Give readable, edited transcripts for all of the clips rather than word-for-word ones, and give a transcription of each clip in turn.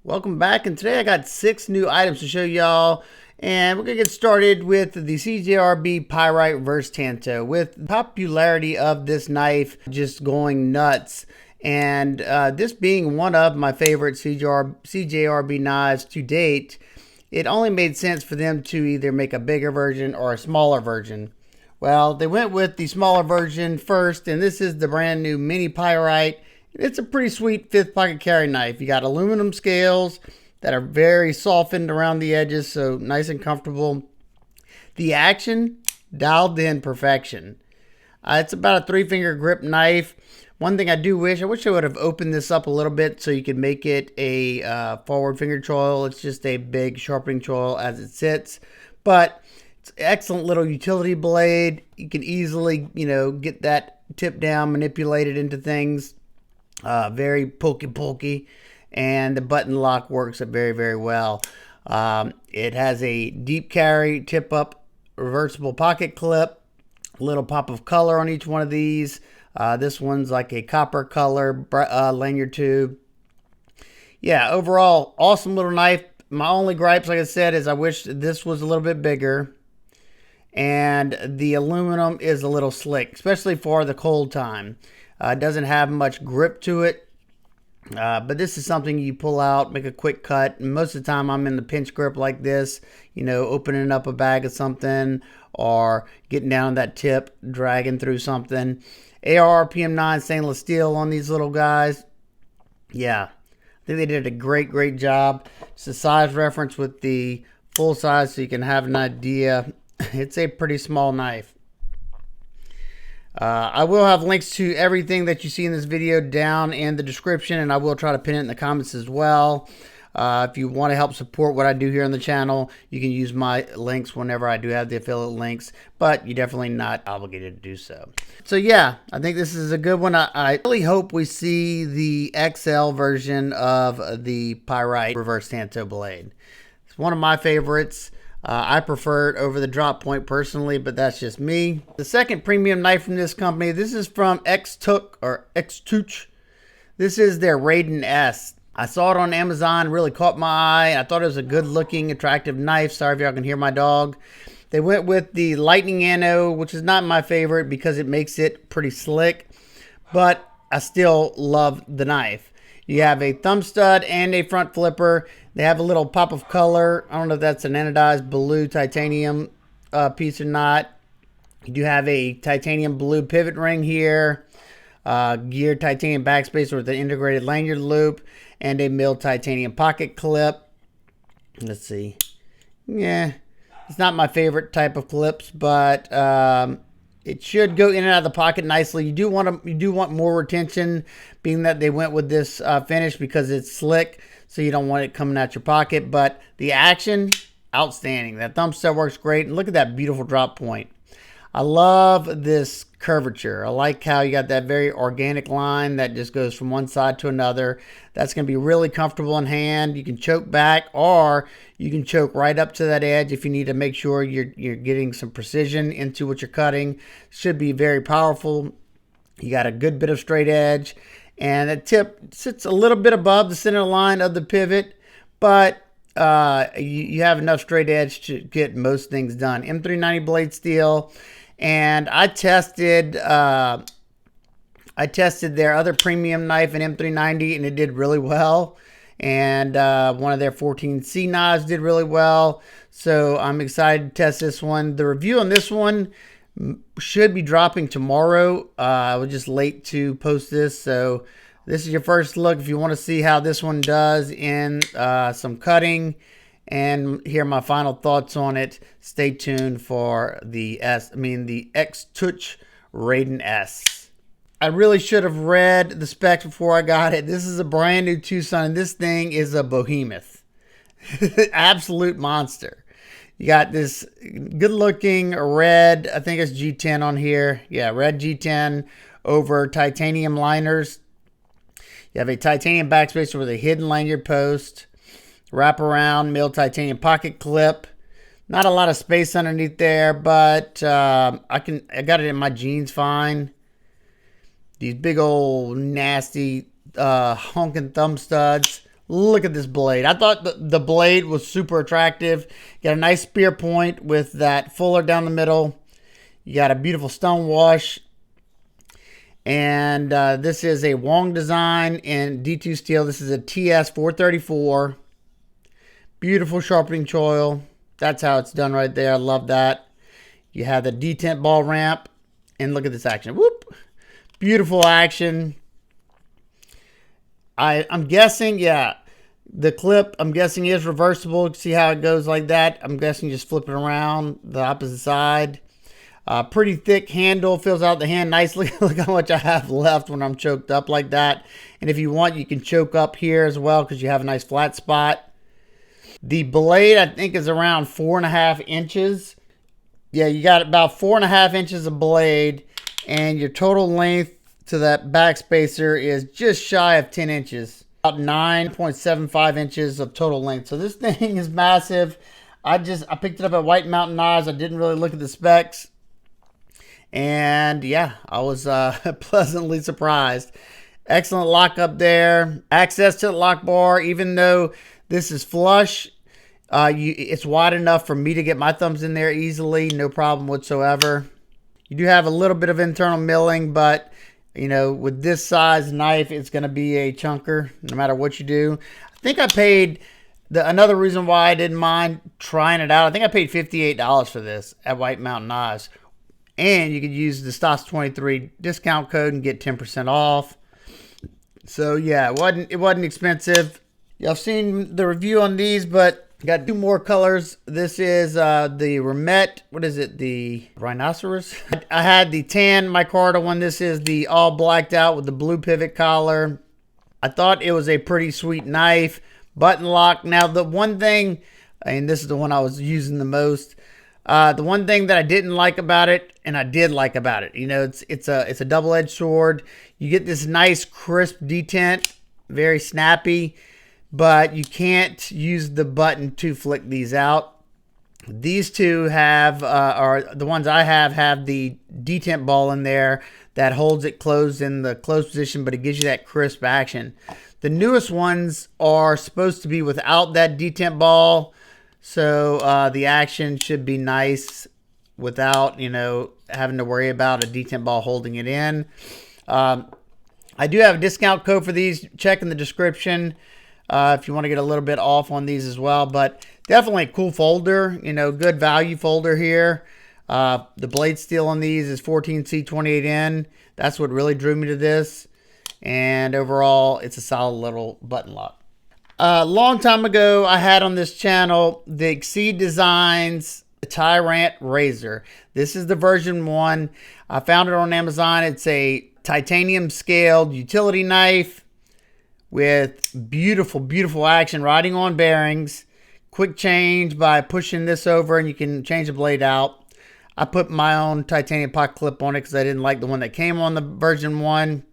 Welcome back, and today I got 6 new items to show y'all, and we're gonna get started with the Cjrb Pyrite vs Tanto. With the popularity of this knife just going nuts, and this being one of my favorite Cjrb knives to date, it only made sense for them to either make a bigger version or a smaller version. Well, they went with the smaller version first, and this is the brand new Mini Pyrite. It's a pretty sweet 5th pocket carry knife. You got aluminum scales that are very softened around the edges, so nice and comfortable. The action, dialed in perfection. It's about a 3-finger grip knife. One thing I wish I would have opened this up a little bit so you could make it a forward finger choil. It's just a big sharpening choil as it sits, but it's an excellent little utility blade. You can easily, get that tip down, manipulate it into things. Very pokey, and the button lock works very, very well. It has a deep carry, tip up, reversible pocket clip, a little pop of color on each one of these. This one's like a copper color lanyard tube. Yeah, overall, awesome little knife. My only gripes, like I said, is I wish this was a little bit bigger. And the aluminum is a little slick, especially for the cold time. It doesn't have much grip to it, but this is something you pull out, make a quick cut. And most of the time I'm in the pinch grip like this, opening up a bag of something or getting down that tip, dragging through something. AR PM9 stainless steel on these little guys. Yeah, I think they did a great job. It's a size reference with the full size so you can have an idea. It's a pretty small knife. I will have links to everything that you see in this video down in the description, and I will try to pin it in the comments as well. If you want to help support what I do here on the channel, you can use my links whenever I do have the affiliate links, but you're definitely not obligated to do so. So yeah, I think this is a good one. I really hope we see the XL version of the Pyrite reverse Tanto blade. It's one of my favorites. I prefer it over the drop point personally, but that's just me. The second premium knife from this company, this is from Xtouc. This is their Raiden S. I saw it on Amazon, really caught my eye. I thought it was a good looking, attractive knife. Sorry if y'all can hear my dog. They went with the lightning anode, which is not my favorite because it makes it pretty slick, but I still love the knife. You have a thumb stud and a front flipper. They have a little pop of color. I don't know if that's an anodized blue titanium piece or not. You do have a titanium blue pivot ring here. Geared titanium backspacer with an integrated lanyard loop and a milled titanium pocket clip. Let's see. Yeah, it's not my favorite type of clips, but it should go in and out of the pocket nicely. You do want more retention, being that they went with this finish because it's slick, so you don't want it coming out your pocket. But the action, outstanding. That thumb stud works great, and look at that beautiful drop point. I love this curvature. I like how you got that very organic line that just goes from one side to another. That's going to be really comfortable in hand. You can choke back, or you can choke right up to that edge if you need to make sure you're getting some precision into what you're cutting. Should be very powerful. You got a good bit of straight edge, and the tip sits a little bit above the center line of the pivot, but you have enough straight edge to get most things done. M390 blade steel. And I tested their other premium knife in M390, and it did really well. And one of their 14C knives did really well. So I'm excited to test this one. The review on this one should be dropping tomorrow. I was just late to post this, so this is your first look. If you want to see how this one does in some cutting and hear my final thoughts on it, stay tuned for the Xtouc Raiden S. I really should have read the specs before I got it. This is a brand new TwoSun, and this thing is a behemoth. Absolute monster. You got this good looking red, I think it's G10 on here. Yeah, red G10 over titanium liners. You have a titanium backspacer with a hidden lanyard post. Wrap around milled titanium pocket clip. Not a lot of space underneath there, but I got it in my jeans fine. These big old nasty honking thumb studs. Look at this blade. I thought the blade was super attractive. Got a nice spear point with that fuller down the middle. You got a beautiful stone wash. And this is a Wong design in D2 steel. This is a TS 434. Beautiful sharpening choil. That's how it's done right there. I love that. You have the detent ball ramp. And look at this action. Whoop. Beautiful action. I'm guessing, yeah, the clip, I'm guessing, is reversible. See how it goes like that? I'm guessing just flip it around the opposite side. Pretty thick handle, fills out the hand nicely. Look how much I have left when I'm choked up like that. And if you want, you can choke up here as well because you have a nice flat spot. The blade, I think, is around 4.5 inches. Yeah, you got about 4.5 inches of blade, and your total length to that back spacer is just shy of 10 inches. About 9.75 inches of total length. So this thing is massive. I picked it up at White Mountain Knives. I didn't really look at the specs. And yeah, I was pleasantly surprised. Excellent lock up there. Access to the lock bar, even though this is flush, it's wide enough for me to get my thumbs in there easily. No problem whatsoever. You do have a little bit of internal milling, but you know, with this size knife, it's going to be a chunker no matter what you do. I think I paid, another reason why I didn't mind trying it out, I think I paid $58 for this at White Mountain Knives. And you could use the STOS23 discount code and get 10% off. So yeah, it wasn't expensive. Y'all seen the review on these, but got 2 more colors. This is the Remette. What is it? The Rhinoceros. I had the tan micarta one. This is the all blacked out with the blue pivot collar. I thought it was a pretty sweet knife. Button lock. Now the one thing, and this is the one I was using the most. The one thing that I didn't like about it, and I did like about it, you know, it's a double-edged sword. You get this nice crisp detent, very snappy. But you can't use the button to flick these out. These two have, or the ones I have the detent ball in there that holds it closed in the closed position, but it gives you that crisp action. The newest ones are supposed to be without that detent ball, so the action should be nice without, you know, having to worry about a detent ball holding it in. I do have a discount code for these. Check in the description. If you want to get a little bit off on these as well. But definitely a cool folder, you know, good value folder here. The blade steel on these is 14C28N. That's what really drew me to this. And overall, it's a solid little button lock. A long time ago, I had on this channel the Xtouc Designs TiRant razor. This is the version 1. I found it on Amazon. It's a titanium scaled utility knife with beautiful, beautiful action, riding on bearings. Quick change by pushing this over and you can change the blade out. I put my own titanium pocket clip on it because I didn't like the one that came on the version 1.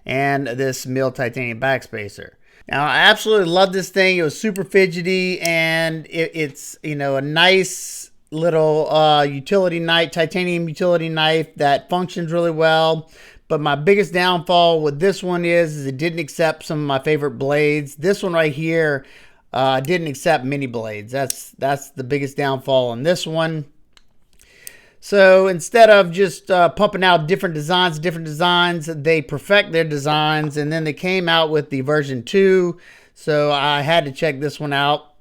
And this milled titanium backspacer. Now, I absolutely love this thing. It was super fidgety, and it's, you know, a nice little utility knife, titanium utility knife that functions really well. But my biggest downfall with this one is it didn't accept some of my favorite blades. This one right here didn't accept mini blades. That's the biggest downfall on this one. So instead of just pumping out different designs, they perfect their designs, and then they came out with the version 2. So I had to check this one out.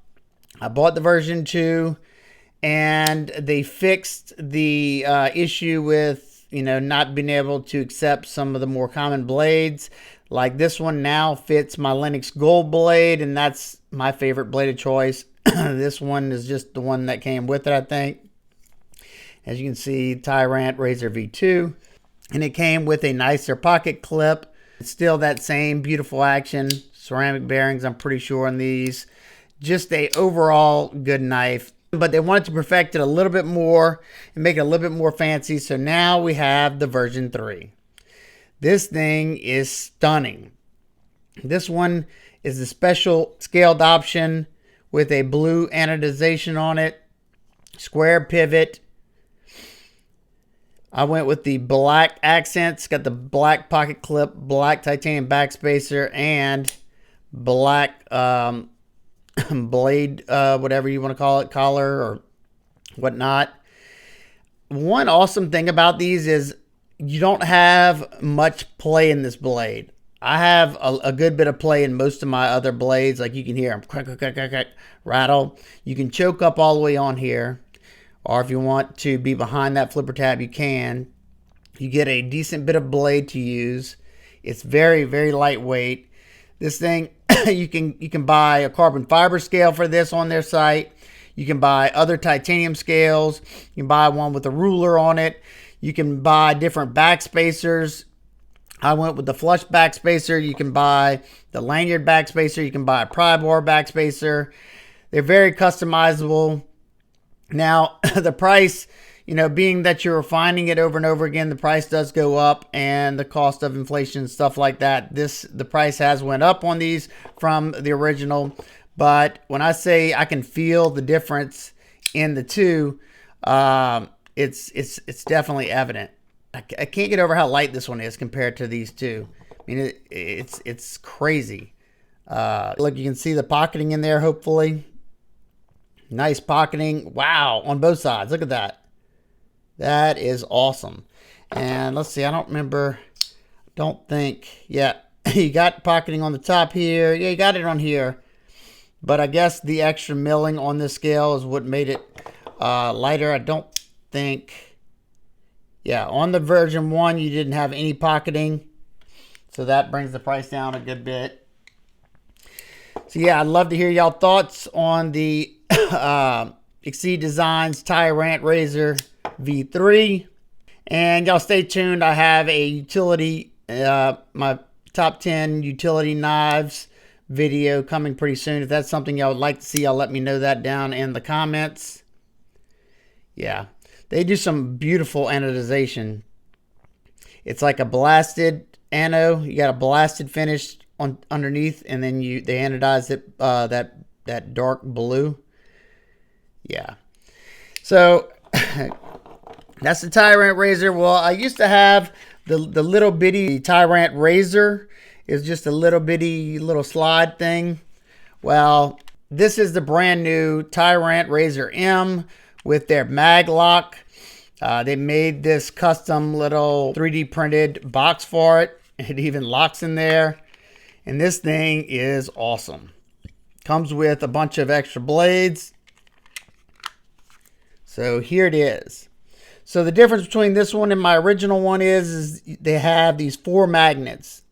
I bought the version 2, and they fixed the issue with, you know, not being able to accept some of the more common blades. Like this one now fits my Linux Gold blade, and that's my favorite blade of choice. This one is just the one that came with it, I think. As you can see, TiRant Razor V2. And it came with a nicer pocket clip. It's still that same beautiful action. Ceramic bearings, I'm pretty sure, on these. Just a overall good knife. But they wanted to perfect it a little bit more and make it a little bit more fancy. So now we have the version 3. This thing is stunning. This one is a special scaled option with a blue anodization on it. Square pivot. I went with the black accents. Got the black pocket clip, black titanium backspacer, and black blade, whatever you want to call it, collar or whatnot. One awesome thing about these is you don't have much play in this blade. I have a good bit of play in most of my other blades. Like you can hear them crack, crack, crack, crack, crack, rattle. You can choke up all the way on here. Or if you want to be behind that flipper tab, you can. You get a decent bit of blade to use. It's very, very lightweight. This thing, you can buy a carbon fiber scale for this on their site. You can buy other titanium scales. You can buy one with a ruler on it. You can buy different backspacers. I went with the flush backspacer. You can buy the lanyard backspacer. You can buy a pry bar backspacer. They're very customizable. Now, the price, you know, being that you're refining it over and over again, the price does go up, and the cost of inflation and stuff like that. The price has went up on these from the original. But when I say I can feel the difference in the two, it's definitely evident. I can't get over how light this one is compared to these two. I mean, it's crazy. Look, you can see the pocketing in there, hopefully. Nice pocketing. Wow, on both sides. Look at that. That is awesome. And let's see, I don't think, yeah, you got pocketing on the top here. Yeah, you got it on here. But I guess the extra milling on this scale is what made it lighter. I don't think... Yeah, on the version 1, you didn't have any pocketing. So that brings the price down a good bit. So yeah, I'd love to hear y'all thoughts on the Xtouc Designs TiRant Razor V3. And y'all stay tuned. I have a utility, my top 10 utility knives video coming pretty soon. If that's something y'all would like to see, y'all let me know that down in the comments. Yeah. They do some beautiful anodization. It's like a blasted ano. You got a blasted finish on underneath, and then they anodize it that dark blue. Yeah. So that's the TiRant Razor. Well, I used to have the little bitty TiRant Razor. It's just a little bitty little slide thing. Well, this is the brand new TiRant Razor M with their mag lock. They made this custom little 3D printed box for it. It even locks in there. And this thing is awesome. Comes with a bunch of extra blades. So here it is. So the difference between this one and my original one is they have these 4 magnets.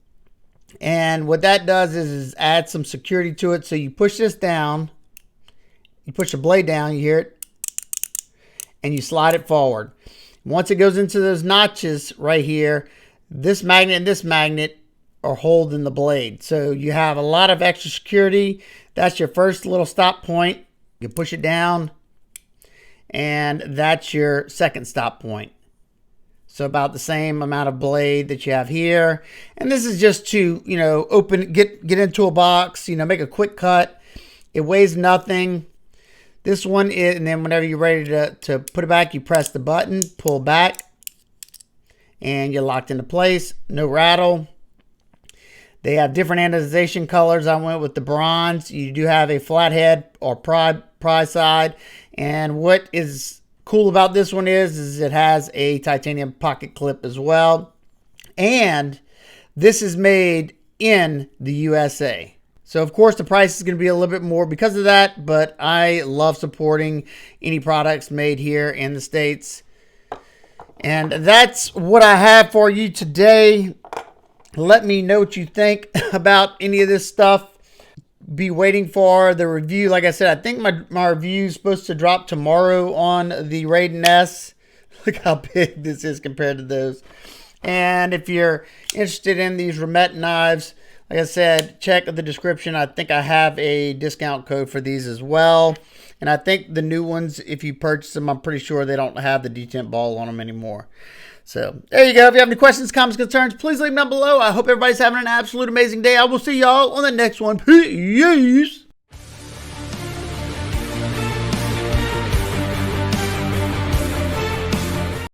And what that does is add some security to it. So you push this down. You push the blade down, you hear it. And you slide it forward. Once it goes into those notches right here, this magnet and this magnet are holding the blade. So you have a lot of extra security. That's your first little stop point. You push it down, and that's your second stop point. So about the same amount of blade that you have here. And this is just to, you know, get into a box, you know, make a quick cut. It weighs nothing. This one is, and then whenever you're ready to put it back, you press the button, pull back, and you're locked into place. No rattle. They have different anodization colors. I went with the bronze. You do have a flathead or pry side. And what is cool about this one is it has a titanium pocket clip as well. And this is made in the USA. So, of course, the price is going to be a little bit more because of that, but I love supporting any products made here in the States. And that's what I have for you today. Let me know what you think about any of this stuff. Be waiting for the review. Like I said, I think my review is supposed to drop tomorrow on the Raiden S. Look how big this is compared to those. And if you're interested in these Remette knives, like I said, check the description. I think I have a discount code for these as well. And I think the new ones, if you purchase them, I'm pretty sure they don't have the detent ball on them anymore. So there you go. If you have any questions, comments, concerns, please leave them down below. I hope everybody's having an absolute amazing day. I will see y'all on the next one. Peace.